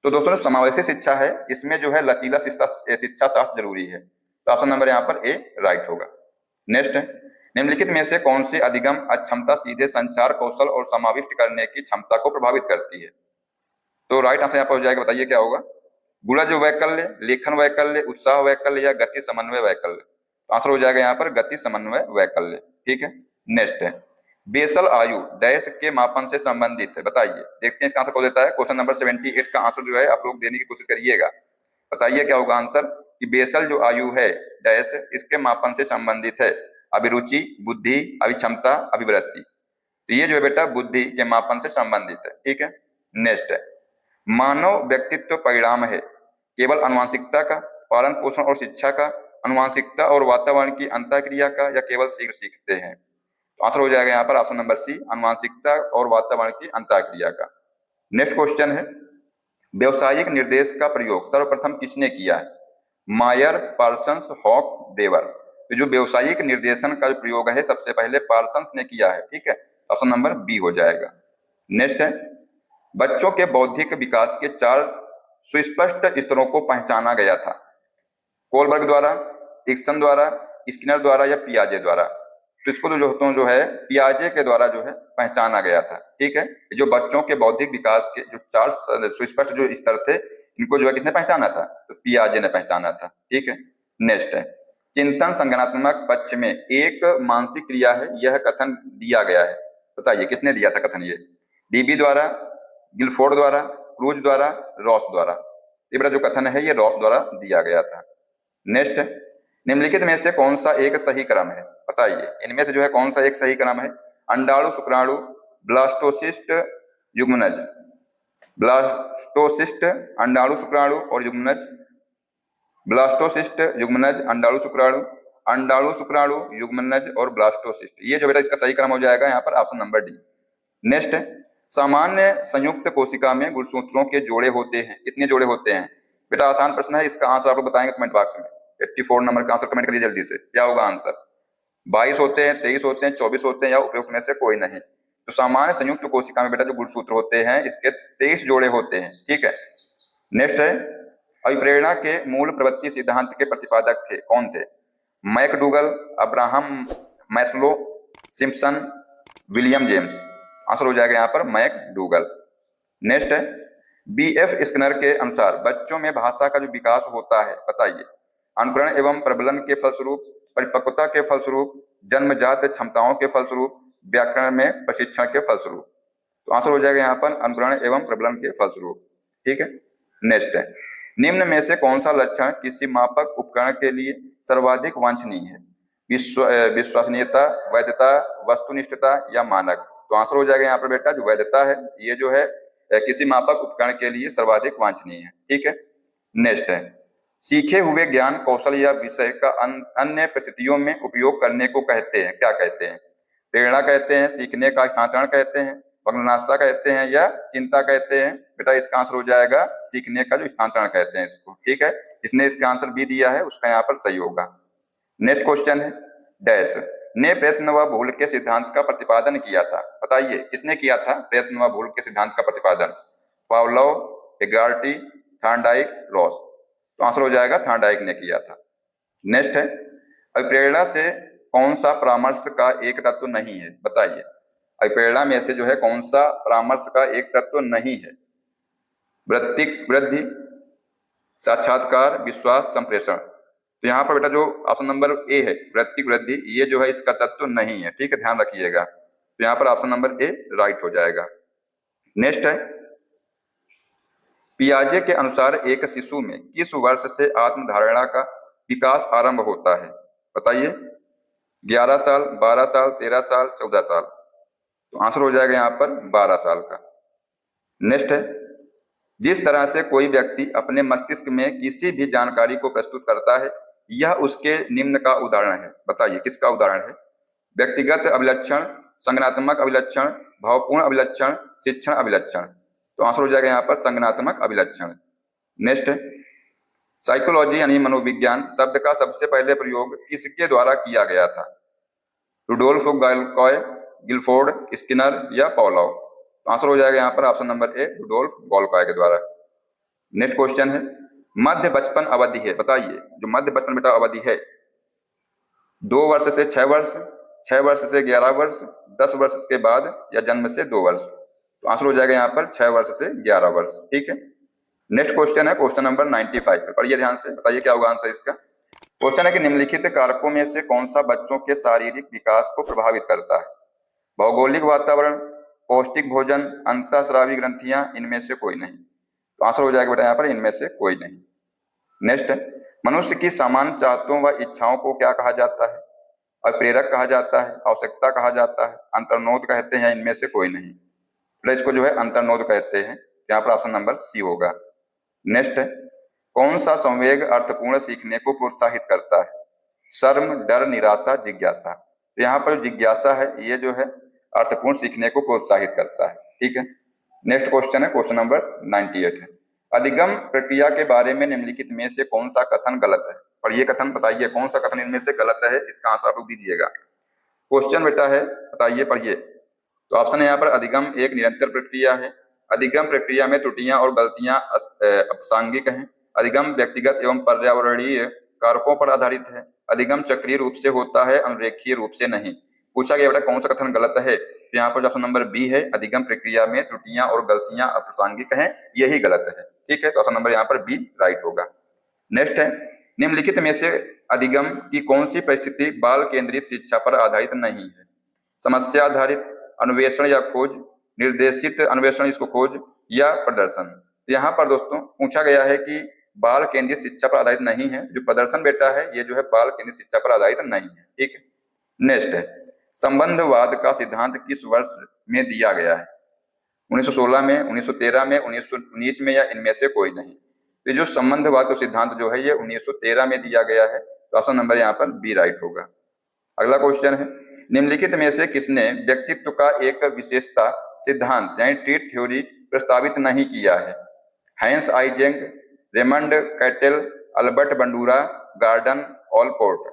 तो दोस्तों समावेशी शिक्षा है इसमें जो है लचीला शिक्षा शास्त्र जरूरी है, तो ऑप्शन नंबर यहाँ पर ए राइट होगा। नेक्स्ट है, निम्नलिखित में से कौन सी अधिगम अक्षमता सीधे संचार कौशल और समाविष्ट करने की क्षमता को प्रभावित करती है? तो राइट आंसर यहाँ पर हो जाएगा, बताइए क्या होगा? गुणज वैकल्य, लेखन वैकल्य, उत्साह वैकल्य या गति समन्वय वैकल्य। आंसर हो जाएगा यहाँ पर गति समन्वय वैकल्य। ठीक है, नेक्स्ट है, बेसल आयु डैश के मापन से संबंधित है। बताइए, देखते हैं इसका आंसर कौन देता है। क्वेश्चन नंबर 78 का आंसर जो है आप लोग देने की कोशिश करिएगा। बताइए क्या होगा आंसर कि बेसल जो आयु है डैश इसके मापन से संबंधित है। अभिरुचि, बुद्धि, अभिक्षमता, अभिवृत्ति। तो ये जो है बेटा बुद्धि के मापन से संबंधित है। ठीक है, नेक्स्ट है, मानव व्यक्तित्व परिणाम है केवल अनुवांशिकता का, पालन पोषण और शिक्षा का, अनुवांशिकता और वातावरण की अंतःक्रिया का या केवल शीघ्र सीखते हैं। तो आंसर हो जाएगा यहाँ पर ऑप्शन नंबर सी, अनुवांशिकता और वातावरण की अंतःक्रिया का। नेक्स्ट क्वेश्चन है, व्यवसायिक निर्देश का प्रयोग सर्वप्रथम किसने किया है? मायर, पार्सन्स, हॉक, देवर। तो जो व्यवसायिक निर्देशन का प्रयोग है सबसे पहले पार्सन्स ने किया है। ठीक है, ऑप्शन नंबर बी हो जाएगा। नेक्स्ट है, बच्चों के बौद्धिक विकास के 4 सुस्पष्ट स्तरों को पहचाना गया था। कोलबर्ग द्वारा, इक्सन द्वारा, स्किनर द्वारा या पियाजे द्वारा। तो इसको जो है पियाजे के द्वारा जो है पहचाना गया था। ठीक है, जो बच्चों के बौद्धिक विकास के जो 4 सुस्पष्ट जो स्तर थे, इनको जो है किसने पहचाना था? तो पियाजे ने पहचाना था। ठीक है, नेक्स्ट है चिंतन संज्ञानात्मक पक्ष में एक मानसिक क्रिया है, यह कथन दिया गया है। बताइए किसने दिया था कथन? ये डीबी द्वारा, गिलफोर्ड द्वारा, क्रूज द्वारा, रॉस द्वारा। ये बड़ा जो कथन है ये रॉस द्वारा दिया गया था। नेक्स्ट है निम्नलिखित में से कौन सा एक सही क्रम है? बताइए इनमें से जो है कौन सा एक सही क्रम है? अंडाणु, शुक्राणु, ब्लास्टोसिस्ट, युग्मनज। ब्लास्टोसिस्ट, अंडाणु, शुक्राणु और युग्मनज। ब्लास्टोसिस्ट, युग्मनज, अंडाणु, शुक्राणु, अंडाणु, शुक्राणु, युग्मनज और ब्लास्टोसिस्ट। ये जो बेटा इसका सही क्रम हो जाएगा यहाँ पर ऑप्शन नंबर डी। नेक्स्ट है सामान्य संयुक्त कोशिका में गुणसूत्रों के जोड़े होते हैं, कितने जोड़े होते हैं? बेटा आसान प्रश्न है, इसका आंसर आप लोग बताएंगे कमेंट बॉक्स में। 84 नंबर का आंसर कमेंट करिए जल्दी से, क्या होगा आंसर? 22 होते हैं, 23 होते हैं, 24 होते हैं या उपयुक्त में से कोई नहीं। तो सामान्य संयुक्त कोशिका में बेटा जो गुणसूत्र होते हैं इसके 23 जोड़े होते हैं। ठीक है, नेक्स्ट है अभिप्रेरणा के मूल प्रवृत्ति सिद्धांत के प्रतिपादक थे, कौन थे? McDougall, Abraham Maslow, Simpson, William James. Answer हो जाएगा यहाँ पर मैकडूगल। नेक्स्ट है बीएफ स्किनर के अनुसार बच्चों में भाषा का जो विकास होता है, बताइए अनुकरण एवं प्रबलन के फलस्वरूप, परिपक्वता के फलस्वरूप, जन्मजात क्षमताओं के फलस्वरूप, व्याकरण में प्रशिक्षण के फलस्वरूप। तो आंसर हो जाएगा यहाँ पर अनुकरण एवं प्रबलन के फलस्वरूप। ठीक है, नेक्स्ट है निम्न में से कौन सा लक्षण किसी मापक उपकरण के लिए सर्वाधिक वांछनीय है? विश्वसनीयता, वैधता, वस्तुनिष्ठता या मानक। तो आंसर हो जाएगा यहाँ पर बेटा जो वैधता है, ये जो है किसी मापक उपकरण के लिए सर्वाधिक वांछनीय है। ठीक है, नेक्स्ट है सीखे हुए ज्ञान, कौशल या विषय का अन्य परिस्थितियों में उपयोग करने को कहते हैं, क्या कहते हैं? प्रेरणा कहते हैं, सीखने का स्थानांतरण कहते हैं, वग्नाशा कहते हैं या चिंता कहते हैं? बेटा इसका आंसर हो जाएगा सीखने का जो स्थानांतरण कहते हैं इसको। ठीक है, इसने इसका आंसर बी दिया है, उसका यहाँ पर सही होगा। नेक्स्ट क्वेश्चन है डैश ने प्रयत्न व भूल के सिद्धांत का प्रतिपादन किया था। बताइए किसने किया था प्रयत्न व भूल के सिद्धांत का प्रतिपादन? पावलोव, एगार्टी, थॉर्नडाइक, रॉस। तो आंसर हो जाएगा थॉर्नडाइक ने किया था। नेक्स्ट है अभिप्रेरणा से कौन सा परामर्श का एक तत्व नहीं है? बताइए अभिप्रेरणा में से जो है कौन सा परामर्श का एक तत्व नहीं है? वृद्धि, साक्षात्कार, विश्वास, संप्रेषण। तो यहाँ पर बेटा जो ऑप्शन नंबर ए है वृद्धि, ये जो है इसका तत्व नहीं है। ठीक है, ध्यान रखिएगा। तो यहाँ पर ऑप्शन नंबर ए राइट हो जाएगा। नेक्स्ट है पियाजे के अनुसार एक शिशु में किस वर्ष से आत्मधारणा का विकास आरंभ होता है? बताइए 11 साल, 12 साल, 13 साल, 14 साल। तो आंसर हो जाएगा यहाँ पर 12 साल का। नेक्स्ट है जिस तरह से कोई व्यक्ति अपने मस्तिष्क में किसी भी जानकारी को प्रस्तुत करता है यह उसके निम्न का उदाहरण है। बताइए किसका उदाहरण है? व्यक्तिगत अभिलक्षण, संज्ञानात्मक अभिलक्षण, भावपूर्ण अभिलक्षण, शिक्षण अभिलक्षण। तो आंसर हो जाएगा यहाँ पर संज्ञानात्मक अभिलक्षण। नेक्स्ट साइकोलॉजी यानी मनोविज्ञान शब्द का सबसे पहले प्रयोग किसके द्वारा किया गया था? रुडोल्फ गॉलकॉय, गिलफोर्ड, स्किनर या पावलोव। तो आंसर हो जाएगा यहाँ पर ऑप्शन नंबर ए रुडोल्फ गॉलकॉय के द्वारा। नेक्स्ट क्वेश्चन है मध्य बचपन अवधि है। बताइए जो मध्य बचपन बेटा अवधि है 2 वर्ष से 6 वर्ष, 6 वर्ष से 11 वर्ष, 10 वर्ष के बाद या जन्म से 2 वर्ष। तो आंसर हो जाएगा यहाँ पर 6 वर्ष से 11 वर्ष। ठीक है, नेक्स्ट क्वेश्चन है क्वेश्चन नंबर 95 पे, पढ़िए ध्यान से, बताइए क्या होगा आंसर इसका। क्वेश्चन है कि निम्नलिखित कारकों में से कौन सा बच्चों के शारीरिक विकास को प्रभावित करता है? भौगोलिक वातावरण, पौष्टिक भोजन, अंतःस्रावी ग्रंथियां, इनमें से कोई नहीं। तो आंसर हो जाएगा बेटा यहाँ पर इनमें से कोई नहीं। नेक्स्ट मनुष्य की सामान्य चाहतों व इच्छाओं को क्या कहा जाता है? अप्रेरक कहा जाता है, आवश्यकता कहा जाता है, अंतर्नोद कहते हैं, इनमें से कोई नहीं। तो इसको जो है अंतर्नोद कहते हैं। यहाँ पर ऑप्शन नंबर सी होगा। नेक्स्ट कौन सा संवेग अर्थपूर्ण सीखने को प्रोत्साहित करता है? शर्म, डर, निराशा, जिज्ञासा। तो यहाँ पर जिज्ञासा है ये जो है अर्थपूर्ण सीखने को प्रोत्साहित करता है। ठीक है, नेक्स्ट क्वेश्चन है क्वेश्चन नंबर 98 है अधिगम प्रक्रिया के बारे में निम्नलिखित में से कौन सा कथन गलत है? और ये कथन बताइए कौन सा कथन इनमें से गलत है, इसका आंसर आप लोग दीजिएगा। क्वेश्चन बेटा है बताइए, पढ़िए। तो ऑप्शन है यहाँ पर अधिगम एक निरंतर प्रक्रिया है, अधिगम प्रक्रिया में त्रुटियां और गलतियां अप्रासंगिक हैं, अधिगम व्यक्तिगत एवं पर्यावरणीय कारकों पर आधारित है, अधिगम चक्रीय रूप से होता है अनुरेखीय रूप से नहीं। पूछा गया बेटा कौन सा कथन गलत है, तो यहाँ पर ऑप्शन नंबर बी है, अधिगम प्रक्रिया में त्रुटियां और गलतियां अप्रासंगिक हैं, यही गलत है। ठीक है, तो ऑप्शन नंबर यहाँ पर बी राइट होगा। नेक्स्ट है, निम्नलिखित में से अधिगम की कौन सी परिस्थिति बाल केंद्रित शिक्षा पर आधारित नहीं है? समस्या आधारित, अन्वेषण या खोज, निर्देशित अन्वेषण इसको खोज, या प्रदर्शन। तो यहाँ पर दोस्तों पूछा गया है कि बाल केंद्रित शिक्षा पर आधारित नहीं है, जो प्रदर्शन बेटा है ये जो है बाल केंद्रित शिक्षा पर आधारित नहीं है। ठीक है, नेक्स्ट है, संबंधवाद का सिद्धांत किस वर्ष में दिया गया है? 1916 में, 1913 में, 1919 में, या इनमें से कोई नहीं। तो जो संबंधवाद का सिद्धांत जो है ये 1913 में दिया गया है, तो ऑप्शन नंबर यहाँ पर बी राइट होगा। अगला क्वेश्चन है, निम्नलिखित में से किसने व्यक्तित्व का एक विशेषता सिद्धांत यानी ट्रेट थ्योरी प्रस्तावित नहीं किया है? Hans Eysenck, Raymond Cattell, Albert Bandura, Gordon Allport.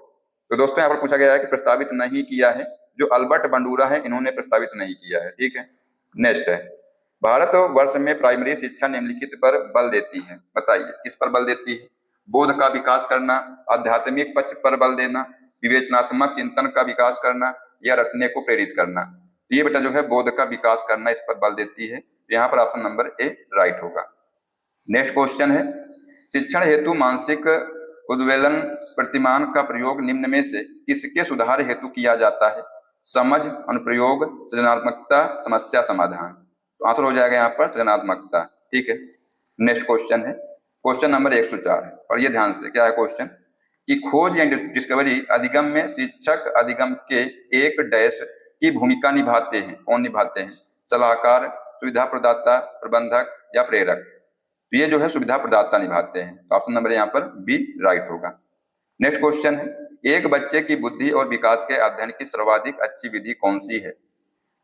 तो दोस्तों यहाँ पर पूछा गया है कि प्रस्तावित नहीं किया है, जो अल्बर्ट बंडूरा है इन्होंने प्रस्तावित नहीं किया है। ठीक है, नेक्स्ट है, भारतवर्ष में प्राइमरी शिक्षा निम्नलिखित पर बल देती है, बताइए किस पर बल देती है? बोध का विकास करना, आध्यात्मिक पक्ष पर बल देना, विवेचनात्मक चिंतन का विकास करना, या रटने को प्रेरित करना। ये बेटा जो है बोध का विकास करना इस पर बल देती है, यहाँ पर ऑप्शन नंबर ए राइट होगा। नेक्स्ट क्वेश्चन है, शिक्षण हेतु मानसिक उद्वेलन प्रतिमान का प्रयोग निम्न में से किसके सुधार हेतु किया जाता है? समझ, अनुप्रयोग, सृजनात्मकता, समस्या समाधान। तो आंसर हो जाएगा यहाँ पर सृजनात्मकता। ठीक है, नेक्स्ट क्वेश्चन है क्वेश्चन नंबर 104, और ये ध्यान से, क्या है क्वेश्चन कि खोज या डिस्कवरी अधिगम में शिक्षक अधिगम के एक डैश की भूमिका निभाते हैं। कौन निभाते हैं? सलाहकार, सुविधा प्रदाता, प्रबंधक, या प्रेरक। तो ये जो है सुविधा प्रदाता निभाते हैं, तो ऑप्शन नंबर यहाँ पर बी राइट होगा। नेक्स्ट क्वेश्चन है, एक बच्चे की बुद्धि और विकास के अध्ययन की सर्वाधिक अच्छी विधि कौन सी है?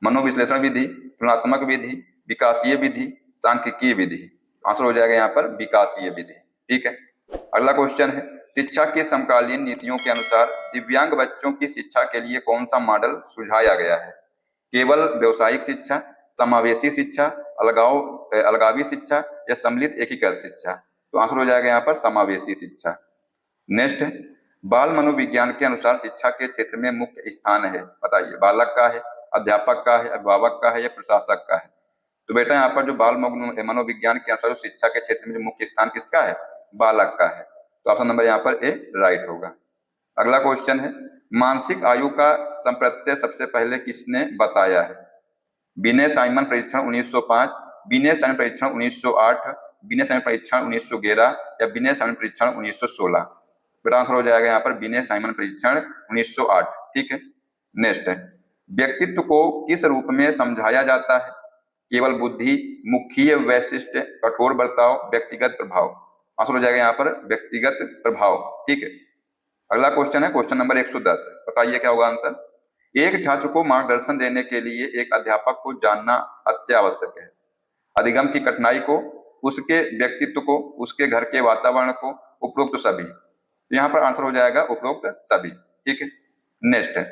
मनोविश्लेषण विधि, तुलनात्मक विधि, विकासीय विधि, सांख्यिकीय विधि। आंसर हो जाएगा यहाँ पर विकासीय विधि। ठीक है, अगला क्वेश्चन है, शिक्षा की समकालीन नीतियों के अनुसार दिव्यांग बच्चों की शिक्षा के लिए कौन सा मॉडल सुझाया गया है? केवल व्यवसायिक शिक्षा, समावेशी शिक्षा, अलगावी शिक्षा, या सम्मिलित एकीकृत शिक्षा। तो आंसर हो जाएगा यहाँ पर समावेशी शिक्षा। नेक्स्ट है, बाल मनोविज्ञान के अनुसार शिक्षा के क्षेत्र में मुख्य स्थान है, बताइए बालक का है, अध्यापक का है, अभिभावक का है, या प्रशासक का है? तो बेटा यहाँ पर जो बाल मनोविज्ञान के अनुसार शिक्षा के क्षेत्र में जो मुख्य स्थान किसका है? बालक का है, तो ऑप्शन नंबर यहाँ पर ए राइट होगा। अगला क्वेश्चन है, मानसिक आयु का संप्रत्यय सबसे पहले किसने बताया है? बिने साइमन परीक्षण 1905, बिने साइमन परीक्षण 1908, बिने साइमन परीक्षण 1911, या बिने साइमन परीक्षण 1916। बेटा आंसर हो जाएगा यहाँ पर बिने साइमन परीक्षण 1908। ठीक है, नेक्स्ट है, व्यक्तित्व को किस रूप में समझाया जाता है? केवल बुद्धि, मुख्य वैशिष्ट, कठोर बर्ताव, व्यक्तिगत प्रभाव। आंसर हो जाएगा यहाँ पर व्यक्तिगत प्रभाव। ठीक है, अगला क्वेश्चन है क्वेश्चन नंबर 110, बताइए क्या होगा आंसर? एक छात्र को मार्गदर्शन देने के लिए एक अध्यापक को जानना अत्यावश्यक है। अधिगम की कठिनाई को, उसके व्यक्तित्व को, उसके घर के वातावरण को, उपरोक्त सभी। तो यहाँ पर आंसर हो जाएगा उपरोक्त सभी। ठीक है, नेक्स्ट है,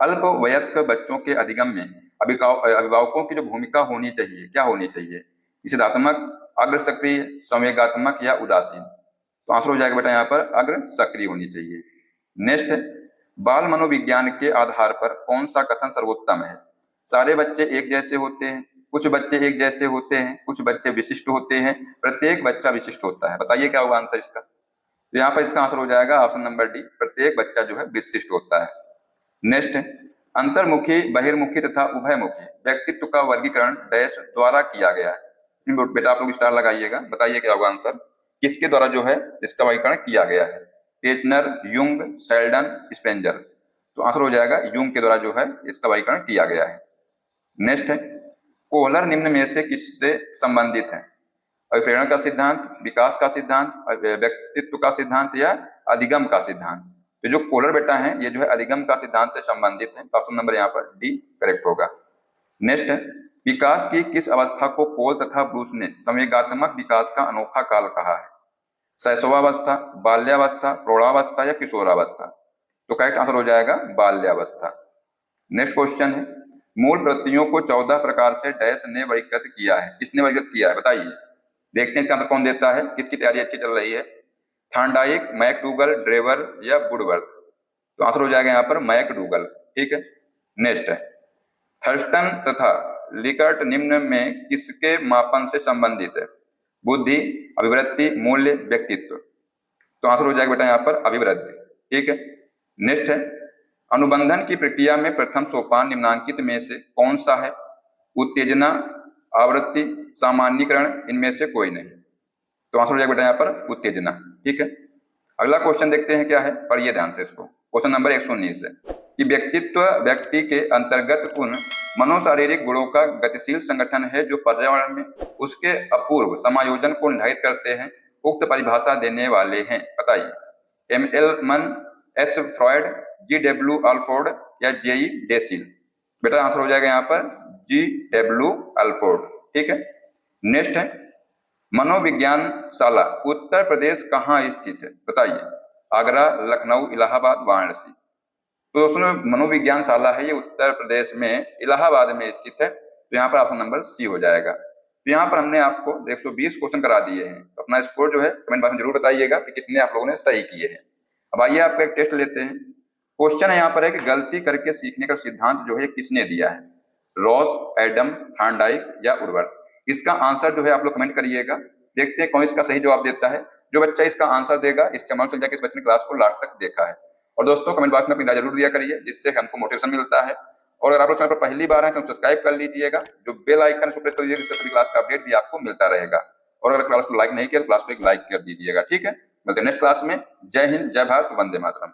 अल्पवयस्क बच्चों के अधिगम में अभिभावकों की जो भूमिका होनी चाहिए, क्या होनी चाहिए? निषेधात्मक, अग्र सक्रिय, संवेगात्मक, या उदासीन? तो आंसर हो जाएगा बेटा यहाँ पर अग्र सक्रिय होनी चाहिए। नेक्स्ट है, बाल मनोविज्ञान के आधार पर कौन सा कथन सर्वोत्तम है? सारे बच्चे एक जैसे होते हैं, कुछ बच्चे एक जैसे होते हैं, कुछ बच्चे विशिष्ट होते हैं, प्रत्येक बच्चा विशिष्ट होता है। बताइए क्या होगा आंसर इसका? तो यहाँ पर इसका आंसर हो जाएगा ऑप्शन नंबर डी, प्रत्येक बच्चा जो है विशिष्ट होता है। नेक्स्ट है, अंतर्मुखी, बहिर्मुखी तथा उभयमुखी व्यक्तित्व का वर्गीकरण डैश द्वारा किया गया है। इसमें बेटा आप लोग स्टार लगाइएगा, बताइए क्या होगा आंसर, किसके द्वारा जो है इसका वर्गीकरण किया गया है? टेचनर, युंग, शेल्डन, स्पेंजर। तो आंसर हो जाएगा युंग के द्वारा जो है इसका वर्गीकरण किया गया है। नेक्स्ट है, कोहलर निम्न में से किससे संबंधित है? अभिप्रेरण का सिद्धांत, विकास का सिद्धांत, व्यक्तित्व का सिद्धांत, या अधिगम का सिद्धांत? तो जो कोहलर बेटा है ये जो है अधिगम का सिद्धांत से संबंधित है, तो ऑप्शन नंबर यहाँ पर डी करेक्ट होगा। नेक्स्ट है, विकास की किस अवस्था को पोल तथा ब्रूस ने संवेगात्मक विकास का अनोखा काल कहा है? शैशवावस्था, बाल्यावस्था, प्रौढ़ावस्था, या किशोरावस्था? तो करेक्ट आंसर हो जाएगा बाल्यावस्था। नेक्स्ट क्वेश्चन है, मूल प्रवृत्तियों को 14 प्रकार से डैश ने वर्गीकृत किया है। किसने वर्गीकृत किया है बताइए? देखते हैं इसका आंसर कौन देता है, किसकी तैयारी अच्छी चल रही है? थॉर्नडाइक, मैकडूगल, ड्रेवर, या वुडवर्थ? तो आंसर हो जाएगा यहाँ पर मैकडूगल। ठीक है, नेक्स्ट है, थर्स्टन तथा लिकर्ट निम्न में किसके मापन से संबंधित है? बुद्धि, अभिवृत्ति, मूल्य, व्यक्तित्व। तो आंसर हो जाएगा बेटा यहाँ पर अभिवृत्ति। ठीक है। नेक्स्ट है, अनुबंधन की प्रक्रिया में प्रथम सोपान निम्नांकित में से कौन सा है? उत्तेजना, आवृत्ति, सामान्यीकरण, इनमें से कोई नहीं। तो आंसर हो जाएगा बेटा यहाँ पर उत्तेजना। ठीक है। अगला क्वेश्चन देखते हैं क्या है, पढ़िए ध्यान से इसको। क्वेश्चन नंबर 119 है कि व्यक्तित्व व्यक्ति के अंतर्गत उन मनोशारीरिक गुणों का गतिशील संगठन है जो पर्यावरण में उसके अपूर्व समायोजन को निर्धारित करते हैं। उक्त परिभाषा देने वाले हैं, बताइए। एम.एल. मन, एस. फ्रॉयड, जी.डब्ल्यू. अल्फोर्ड या जे.ई. डेसिल। बेटा आंसर हो जाएगा यहाँ पर जी.डब्ल्यू. अल्फोर्ड। ठीक है। नेक्स्ट है, मनोविज्ञान शाला उत्तर प्रदेश कहाँ स्थित है? बताइए। आगरा, लखनऊ, इलाहाबाद, वाराणसी। तो दोस्तों मनोविज्ञान शाला है ये उत्तर प्रदेश में इलाहाबाद में स्थित है। तो यहाँ पर ऑप्शन नंबर सी हो जाएगा। तो यहाँ पर हमने आपको 120 क्वेश्चन करा दिए हैं। तो अपना स्कोर जो है कमेंट बॉक्स में जरूर बताइएगा कि कितने आप लोगों ने सही किए हैं। अब आइए आपका एक टेस्ट लेते हैं। क्वेश्चन है यहाँ पर है कि गलती करके सीखने का सिद्धांत जो है किसने दिया है? रॉस, एडम, थॉर्नडाइक या उर्वर। इसका आंसर जो है आप लोग कमेंट करिएगा। देखते हैं कौन इसका सही जवाब देता है। जो बच्चा इसका आंसर देगा इससे मालूम चल जाएगा कि इस बच्चे ने क्लास को लास्ट तक देखा है। और दोस्तों कमेंट बॉक्स में अपनी राय जरूर दिया करिए, जिससे हमको मोटिवेशन मिलता है। और अगर आप लोग चैनल पर पहली बार हैं तो सब्सक्राइब कर लीजिएगा, जो बेल आइकन को प्रेस कर लीजिएगा, जिससे सभी क्लास का अपडेट भी आपको मिलता रहेगा। और अगर क्लास को लाइक नहीं किया तो क्लास को एक लाइक कर दीजिएगा। ठीक है। मिलते हैं नेक्स्ट क्लास में। जय हिंद, जय भारत, वंदे मातरम।